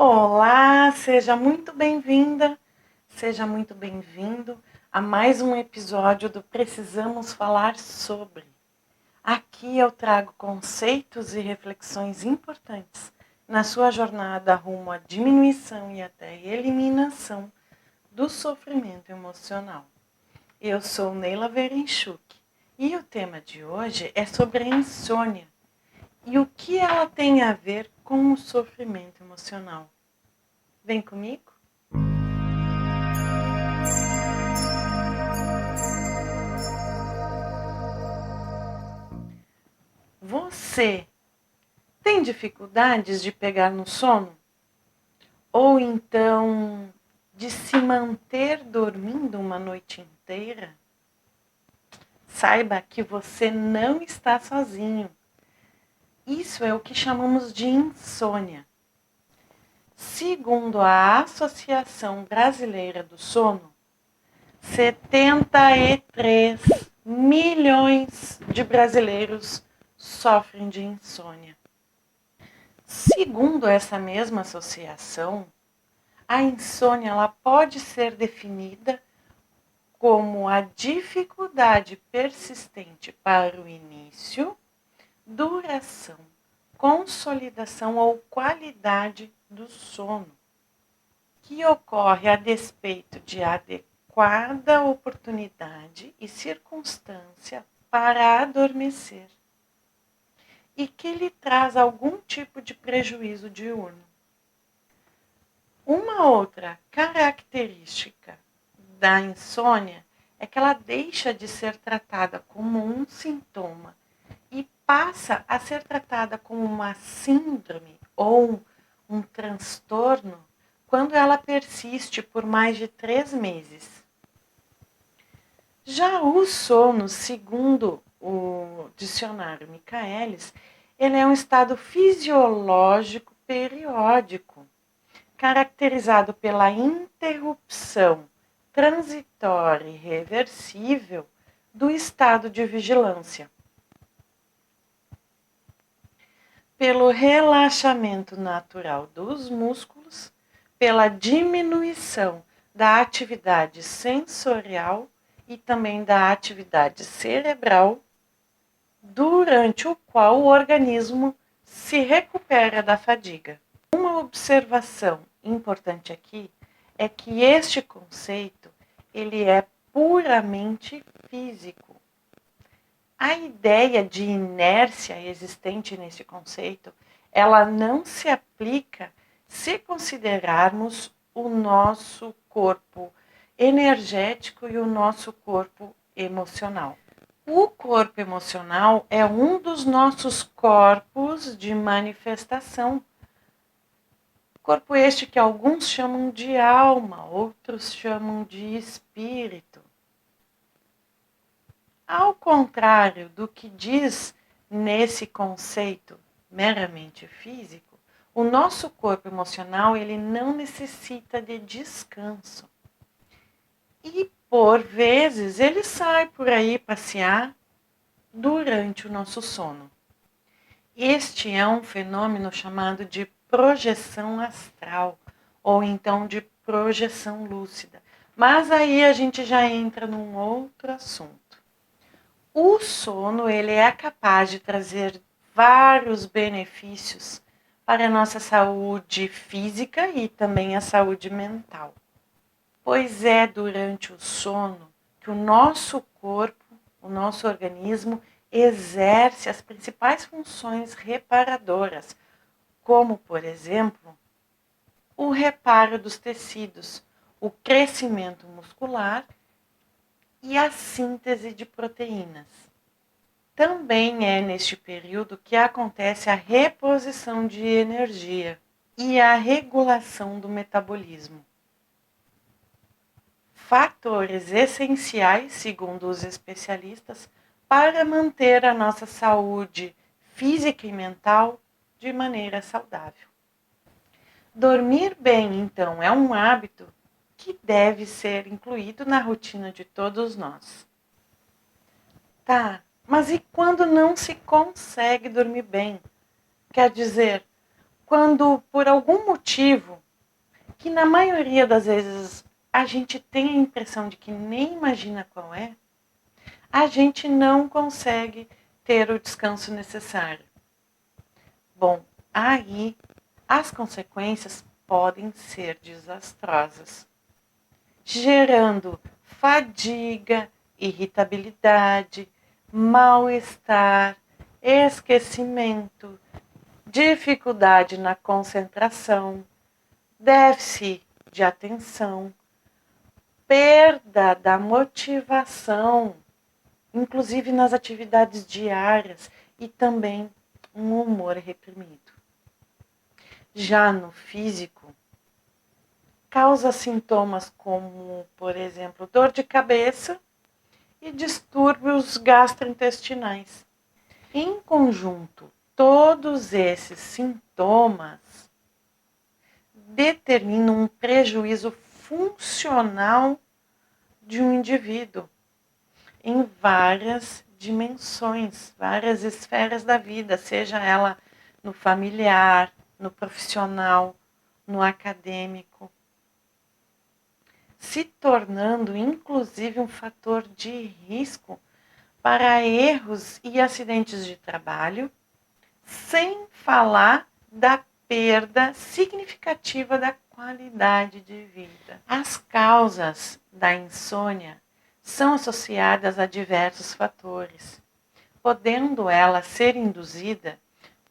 Olá, seja muito bem-vinda, seja muito bem-vindo a mais um episódio do Precisamos Falar Sobre. Aqui eu trago conceitos e reflexões importantes na sua jornada rumo à diminuição e até eliminação do sofrimento emocional. Eu sou Neila Verenchuk e o tema de hoje é sobre a insônia e o que ela tem a ver com o sofrimento emocional. Vem comigo? Você tem dificuldades de pegar no sono? Ou então de se manter dormindo uma noite inteira? Saiba que você não está sozinho. Isso é o que chamamos de insônia. Segundo a Associação Brasileira do Sono, 73 milhões de brasileiros sofrem de insônia. Segundo essa mesma associação, a insônia ela pode ser definida como a dificuldade persistente para o início, duração, consolidação ou qualidade do sono, que ocorre a despeito de adequada oportunidade e circunstância para adormecer e que lhe traz algum tipo de prejuízo diurno. Uma outra característica da insônia é que ela deixa de ser tratada como um sintoma e passa a ser tratada como uma síndrome ou um transtorno quando ela persiste por mais de 3 meses. Já o sono, segundo o dicionário Michaelis, ele é um estado fisiológico periódico, caracterizado pela interrupção transitória e reversível do estado de vigilância, pelo relaxamento natural dos músculos, pela diminuição da atividade sensorial e também da atividade cerebral, durante o qual o organismo se recupera da fadiga. Uma observação importante aqui é que este conceito ele é puramente físico. A ideia de inércia existente nesse conceito, ela não se aplica se considerarmos o nosso corpo energético e o nosso corpo emocional. O corpo emocional é um dos nossos corpos de manifestação. Corpo este que alguns chamam de alma, outros chamam de espírito. Ao contrário do que diz nesse conceito meramente físico, o nosso corpo emocional ele não necessita de descanso. E, por vezes, ele sai por aí passear durante o nosso sono. Este é um fenômeno chamado de projeção astral, ou então de projeção lúcida. Mas aí a gente já entra num outro assunto. O sono ele é capaz de trazer vários benefícios para a nossa saúde física e também a saúde mental. Pois é durante o sono que o nosso corpo, o nosso organismo, exerce as principais funções reparadoras, como, por exemplo, o reparo dos tecidos, o crescimento muscular e a síntese de proteínas. Também é neste período que acontece a reposição de energia e a regulação do metabolismo. Fatores essenciais, segundo os especialistas, para manter a nossa saúde física e mental de maneira saudável. Dormir bem, então, é um hábito que deve ser incluído na rotina de todos nós. Tá, mas e quando não se consegue dormir bem? Quer dizer, quando por algum motivo que na maioria das vezes a gente tem a impressão de que nem imagina qual é, a gente não consegue ter o descanso necessário. Bom, aí as consequências podem ser desastrosas, gerando fadiga, irritabilidade, mal-estar, esquecimento, dificuldade na concentração, déficit de atenção, perda da motivação, inclusive nas atividades diárias, e também um humor reprimido. Já no físico, causa sintomas como, por exemplo, dor de cabeça e distúrbios gastrointestinais. Em conjunto, todos esses sintomas determinam um prejuízo funcional de um indivíduo em várias dimensões, várias esferas da vida, seja ela no familiar, no profissional, no acadêmico, se tornando inclusive um fator de risco para erros e acidentes de trabalho, sem falar da perda significativa da qualidade de vida. As causas da insônia são associadas a diversos fatores, podendo ela ser induzida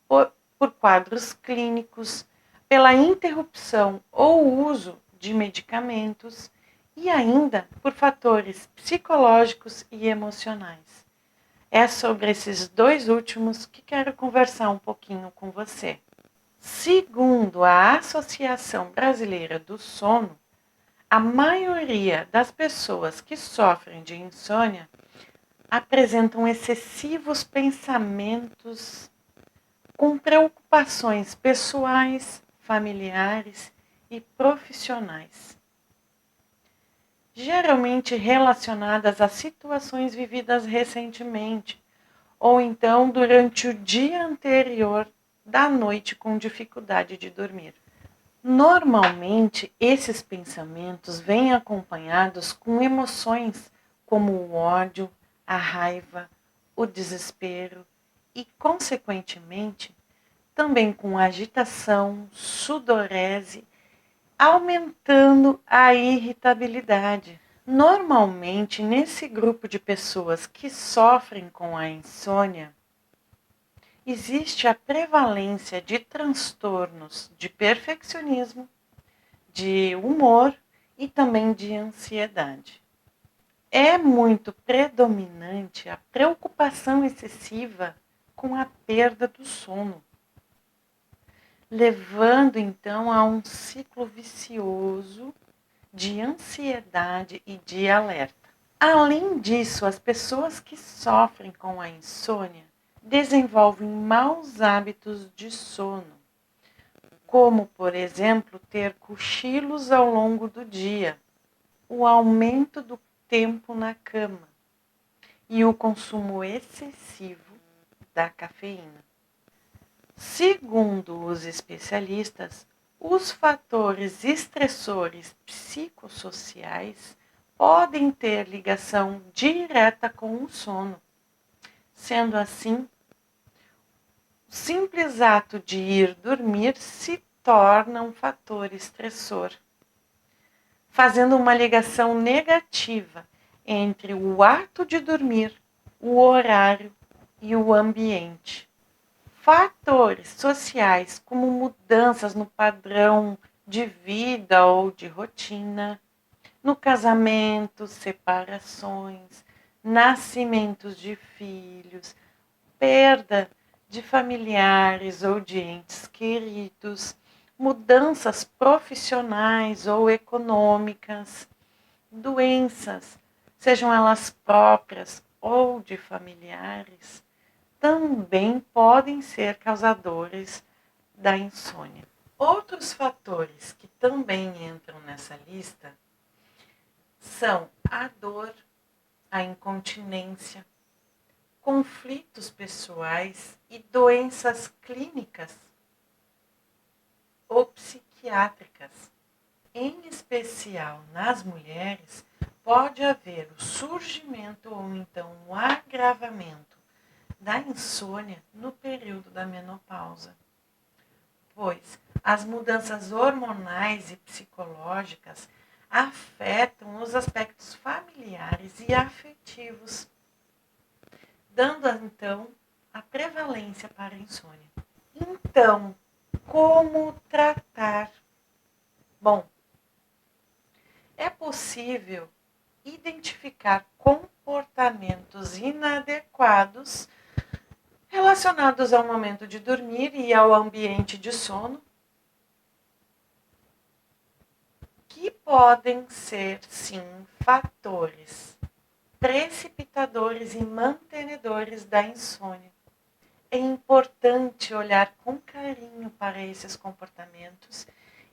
por quadros clínicos, pela interrupção ou uso de medicamentos e ainda por fatores psicológicos e emocionais. É sobre esses dois últimos que quero conversar um pouquinho com você. Segundo a Associação Brasileira do Sono, a maioria das pessoas que sofrem de insônia apresentam excessivos pensamentos com preocupações pessoais, familiares e profissionais, geralmente relacionadas a situações vividas recentemente ou então durante o dia anterior da noite com dificuldade de dormir. Normalmente, esses pensamentos vêm acompanhados com emoções como o ódio, a raiva, o desespero e, consequentemente, também com agitação, sudorese, aumentando a irritabilidade. Normalmente, nesse grupo de pessoas que sofrem com a insônia, existe a prevalência de transtornos de perfeccionismo, de humor e também de ansiedade. É muito predominante a preocupação excessiva com a perda do sono, levando então a um ciclo vicioso de ansiedade e de alerta. Além disso, as pessoas que sofrem com a insônia desenvolvem maus hábitos de sono, como, por exemplo, ter cochilos ao longo do dia, o aumento do tempo na cama e o consumo excessivo da cafeína. Segundo os especialistas, os fatores estressores psicossociais podem ter ligação direta com o sono. Sendo assim, o simples ato de ir dormir se torna um fator estressor, fazendo uma ligação negativa entre o ato de dormir, o horário e o ambiente. Fatores sociais como mudanças no padrão de vida ou de rotina, no casamento, separações, nascimentos de filhos, perda de familiares ou de entes queridos, mudanças profissionais ou econômicas, doenças, sejam elas próprias ou de familiares, também podem ser causadores da insônia. Outros fatores que também entram nessa lista são a dor, a incontinência, conflitos pessoais e doenças clínicas ou psiquiátricas. Em especial nas mulheres, pode haver o surgimento ou então o agravamento da insônia no período da menopausa, pois as mudanças hormonais e psicológicas afetam os aspectos familiares e afetivos, dando então a prevalência para a insônia. Então, como tratar? Bom, é possível identificar comportamentos inadequados relacionados ao momento de dormir e ao ambiente de sono, que podem ser, sim, fatores precipitadores e mantenedores da insônia. É importante olhar com carinho para esses comportamentos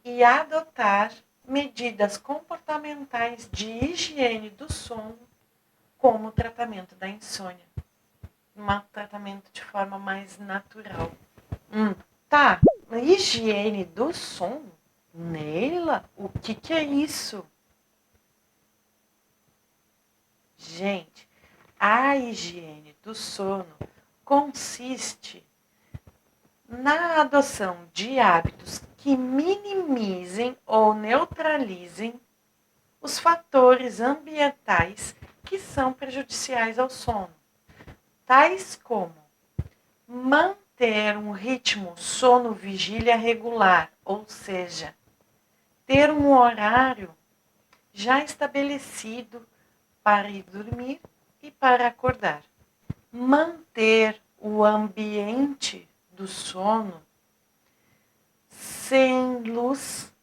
e adotar medidas comportamentais de higiene do sono como tratamento da insônia. Um tratamento de forma mais natural. Tá, higiene do sono? Neila, o que é isso? Gente, a higiene do sono consiste na adoção de hábitos que minimizem ou neutralizem os fatores ambientais que são prejudiciais ao sono, tais como manter um ritmo sono-vigília regular, ou seja, ter um horário já estabelecido para ir dormir e para acordar. Manter o ambiente do sono sem luz,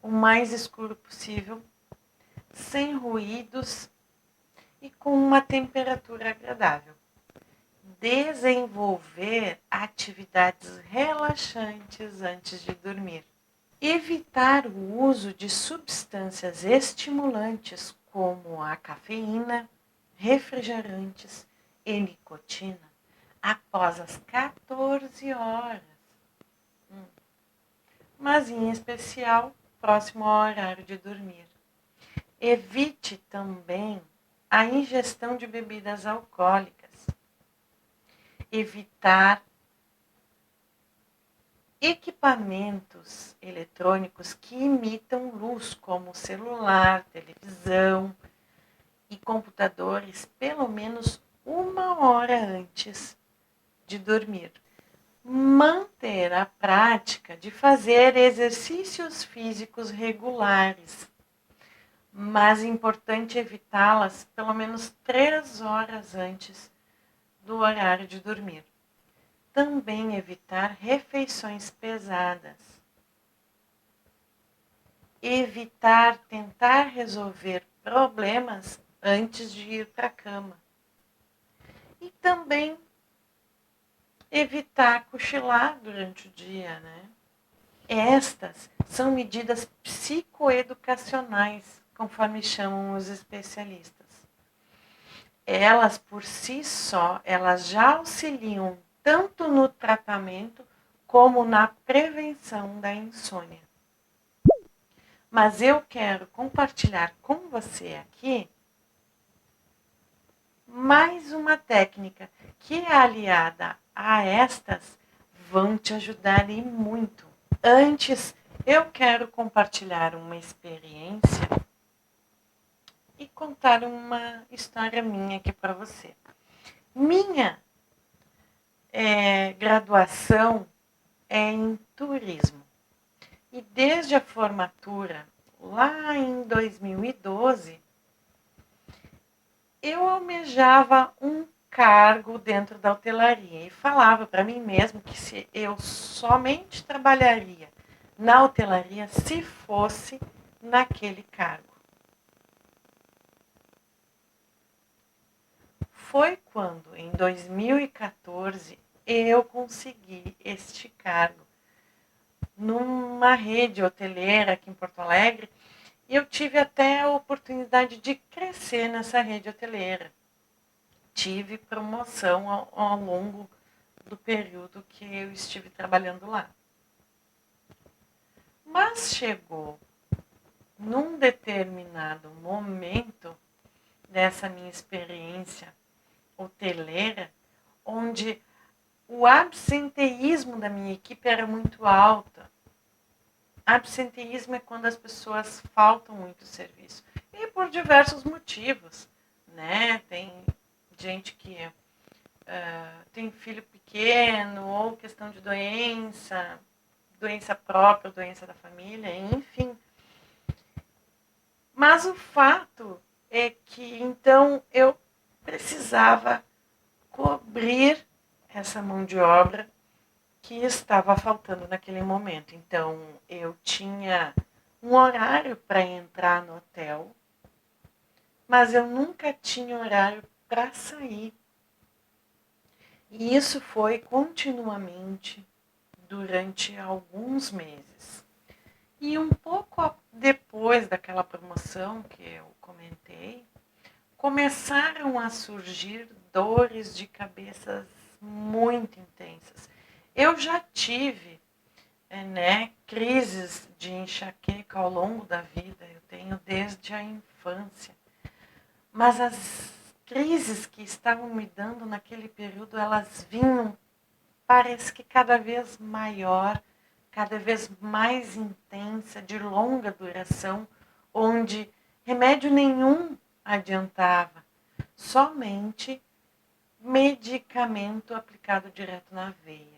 o mais escuro possível, sem ruídos e com uma temperatura agradável. Desenvolver atividades relaxantes antes de dormir. Evitar o uso de substâncias estimulantes como a cafeína, refrigerantes e nicotina após as 14 horas, mas em especial próximo ao horário de dormir. Evite também a ingestão de bebidas alcoólicas. Evitar equipamentos eletrônicos que imitam luz, como celular, televisão e computadores, pelo menos 1 hora antes de dormir. Manter a prática de fazer exercícios físicos regulares, mas é importante evitá-las pelo menos 3 horas antes do horário de dormir. Também evitar refeições pesadas. Evitar tentar resolver problemas antes de ir para a cama. E também evitar cochilar durante o dia, né? Estas são medidas psicoeducacionais, conforme chamam os especialistas. Elas, por si só, elas já auxiliam tanto no tratamento como na prevenção da insônia. Mas eu quero compartilhar com você aqui mais uma técnica que, aliada a estas, vão te ajudar e muito. Antes, eu quero compartilhar uma experiência e contar uma história minha aqui para você. Minha graduação é em turismo. E desde a formatura, lá em 2012, eu almejava um cargo dentro da hotelaria e falava para mim mesmo que se eu somente trabalharia na hotelaria se fosse naquele cargo. Foi quando, em 2014, eu consegui este cargo numa rede hoteleira aqui em Porto Alegre, e eu tive até a oportunidade de crescer nessa rede hoteleira. Tive promoção ao longo do período que eu estive trabalhando lá. Mas chegou num determinado momento dessa minha experiência hoteleira, onde o absenteísmo da minha equipe era muito alto. Absenteísmo é quando as pessoas faltam muito serviço. E por diversos motivos, né? Tem gente que tem filho pequeno, ou questão de doença, doença própria, doença da família, enfim. Mas o fato é que, então, eu precisava cobrir essa mão de obra que estava faltando naquele momento. Então, eu tinha um horário para entrar no hotel, mas eu nunca tinha horário para sair. E isso foi continuamente durante alguns meses. E um pouco depois daquela promoção que eu comentei, começaram a surgir dores de cabeça muito intensas. Eu já tive, crises de enxaqueca ao longo da vida, eu tenho desde a infância. Mas as crises que estavam me dando naquele período, elas vinham, parece que cada vez maior, cada vez mais intensa, de longa duração, onde remédio nenhum adiantava, somente medicamento aplicado direto na veia.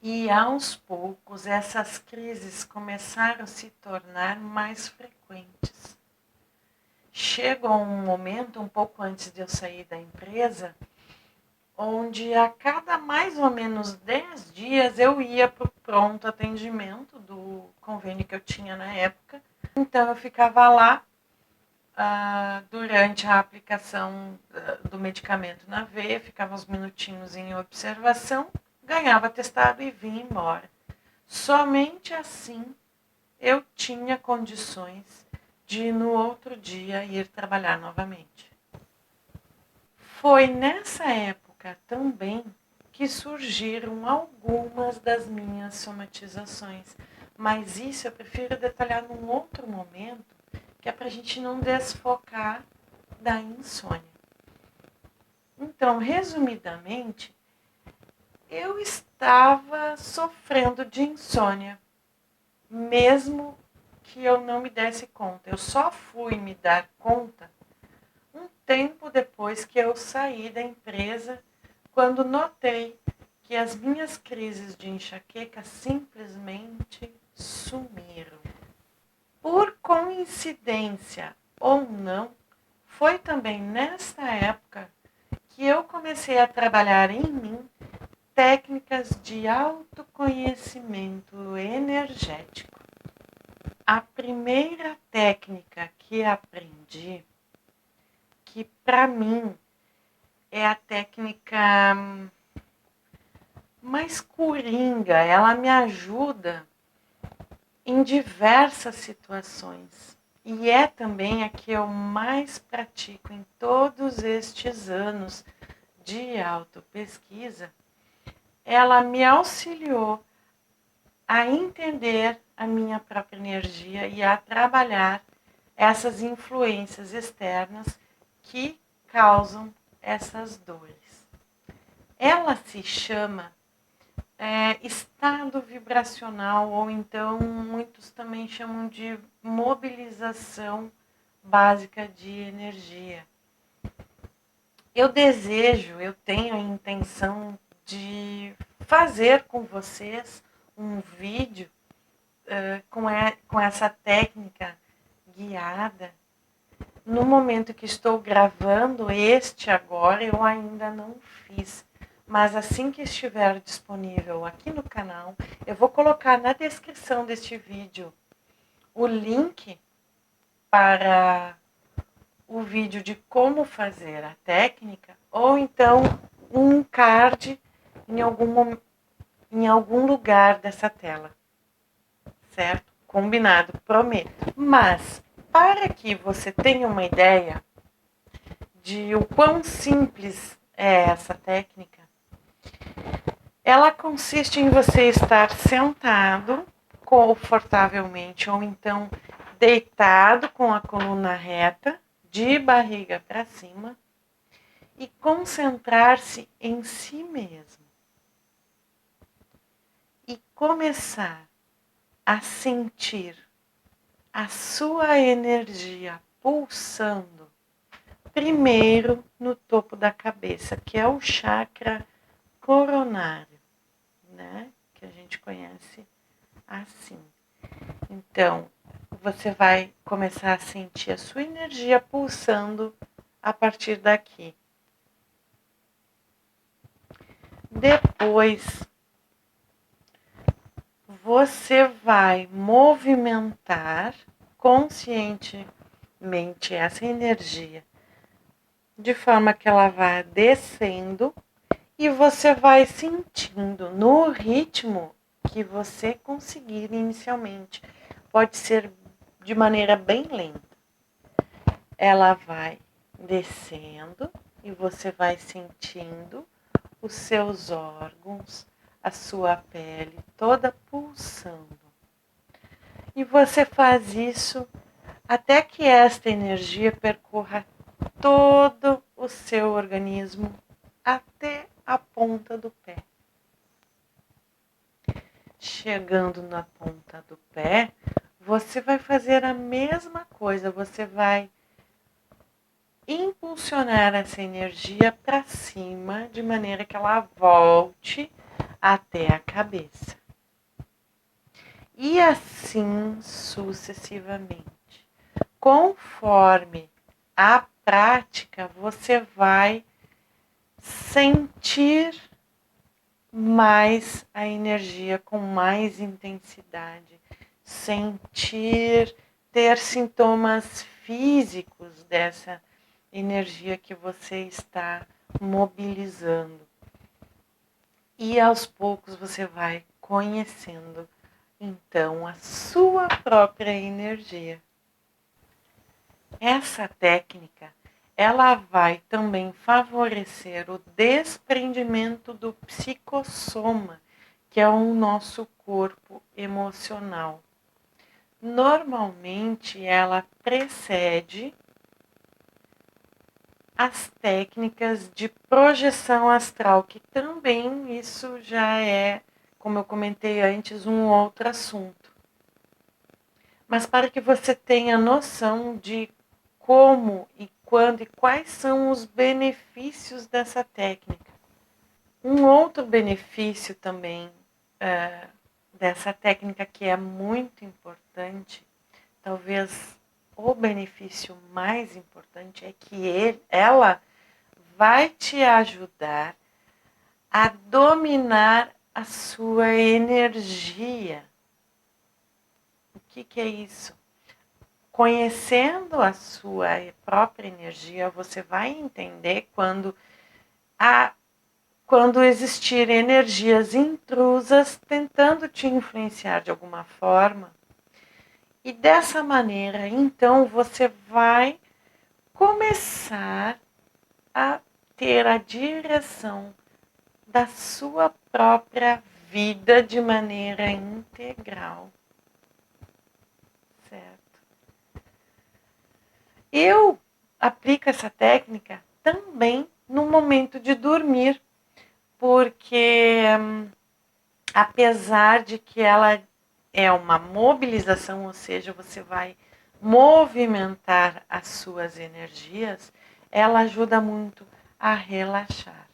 E aos poucos essas crises começaram a se tornar mais frequentes. Chega um momento, um pouco antes de eu sair da empresa, onde a cada mais ou menos 10 dias eu ia para o pronto atendimento do convênio que eu tinha na época. Então eu ficava lá durante a aplicação do medicamento na veia, ficava uns minutinhos em observação, ganhava atestado e vinha embora. Somente assim eu tinha condições de no outro dia ir trabalhar novamente. Foi nessa época também que surgiram algumas das minhas somatizações, mas isso eu prefiro detalhar num outro momento, que é para a gente não desfocar da insônia. Então, resumidamente, eu estava sofrendo de insônia, mesmo que eu não me desse conta. Eu só fui me dar conta um tempo depois que eu saí da empresa, quando notei que as minhas crises de enxaqueca simplesmente sumiram. Por coincidência ou não, foi também nesta época que eu comecei a trabalhar em mim técnicas de autoconhecimento energético. A primeira técnica que aprendi, que para mim é a técnica mais coringa, ela me ajuda em diversas situações. E é também a que eu mais pratico em todos estes anos de autopesquisa. Ela me auxiliou a entender a minha própria energia e a trabalhar essas influências externas que causam essas dores. Ela se chama estado vibracional, ou então muitos também chamam de mobilização básica de energia. Eu tenho a intenção de fazer com vocês um vídeo com essa técnica guiada. No momento que estou gravando este agora, eu ainda não fiz. Mas assim que estiver disponível aqui no canal, eu vou colocar na descrição deste vídeo o link para o vídeo de como fazer a técnica, ou então um card em algum lugar dessa tela. Certo? Combinado, prometo. Mas, para que você tenha uma ideia de o quão simples é essa técnica, ela consiste em você estar sentado confortavelmente, ou então deitado com a coluna reta, de barriga para cima, e concentrar-se em si mesmo. E começar a sentir a sua energia pulsando primeiro no topo da cabeça, que é o chakra coronário, né? Que a gente conhece assim. Então, você vai começar a sentir a sua energia pulsando a partir daqui. Depois, você vai movimentar conscientemente essa energia de forma que ela vá descendo e você vai sentindo no ritmo que você conseguir inicialmente. Pode ser de maneira bem lenta. Ela vai descendo e você vai sentindo os seus órgãos, a sua pele toda pulsando. E você faz isso até que esta energia percorra todo o seu organismo até a ponta do pé. Chegando na ponta do pé, você vai fazer a mesma coisa, você vai impulsionar essa energia para cima, de maneira que ela volte até a cabeça. E assim sucessivamente. Conforme a prática, você vai sentir mais a energia com mais intensidade, ter sintomas físicos dessa energia que você está mobilizando. E aos poucos você vai conhecendo então a sua própria energia. Essa técnica, ela vai também favorecer o desprendimento do psicossoma, que é o nosso corpo emocional. Normalmente, ela precede as técnicas de projeção astral, que também isso já é, como eu comentei antes, um outro assunto. Mas para que você tenha noção de como e quando e quais são os benefícios dessa técnica. Um outro benefício também dessa técnica que é muito importante, talvez o benefício mais importante, é que ela vai te ajudar a dominar a sua energia. O que é isso? Conhecendo a sua própria energia, você vai entender quando existirem energias intrusas tentando te influenciar de alguma forma. E dessa maneira, então, você vai começar a ter a direção da sua própria vida de maneira integral. Certo? Eu aplico essa técnica também no momento de dormir, porque apesar de que ela é uma mobilização, ou seja, você vai movimentar as suas energias, ela ajuda muito a relaxar.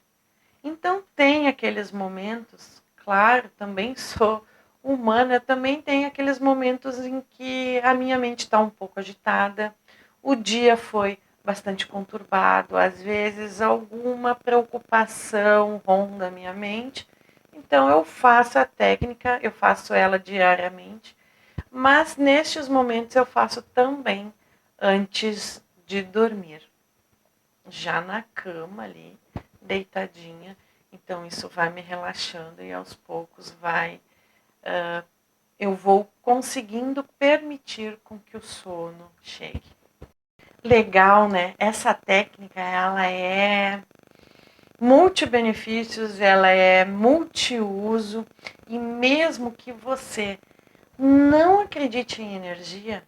Então tem aqueles momentos, claro, também sou humana, eu também tenho aqueles momentos em que a minha mente está um pouco agitada, o dia foi bastante conturbado, às vezes alguma preocupação ronda a minha mente. Então eu faço a técnica, eu faço ela diariamente, mas nestes momentos eu faço também antes de dormir, já na cama ali, deitadinha. Então isso vai me relaxando e aos poucos eu vou conseguindo permitir com que o sono chegue. Legal, né? Essa técnica, ela é multibenefícios, ela é multiuso, e mesmo que você Não acredite em energia.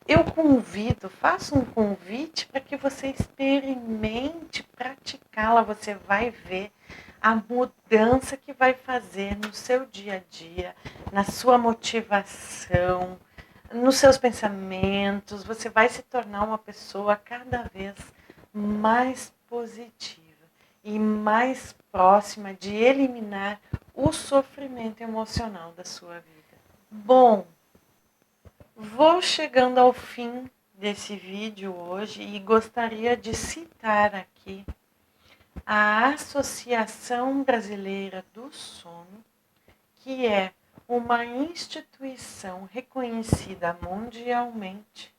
Eu convido, faço um convite para que você experimente praticá-la. Você vai ver a mudança que vai fazer no seu dia a dia, na sua motivação, nos seus pensamentos. Você vai se tornar uma pessoa cada vez mais positiva e mais próxima de eliminar o sofrimento emocional da sua vida. Bom, vou chegando ao fim desse vídeo hoje e gostaria de citar aqui a Associação Brasileira do Sono, que é uma instituição reconhecida mundialmente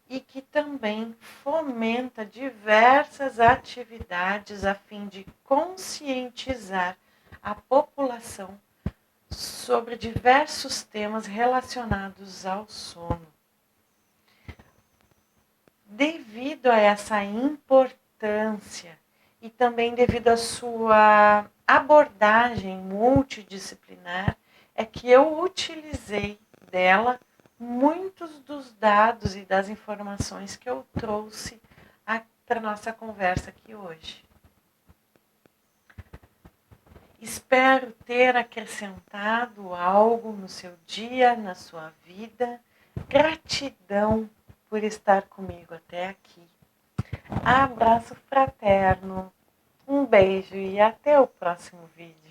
e que também fomenta diversas atividades a fim de conscientizar a população sobre diversos temas relacionados ao sono. Devido a essa importância e também devido à sua abordagem multidisciplinar, é que eu utilizei dela muitos dos dados e das informações que eu trouxe para a nossa conversa aqui hoje. Espero ter acrescentado algo no seu dia, na sua vida. Gratidão por estar comigo até aqui. Abraço fraterno, um beijo e até o próximo vídeo.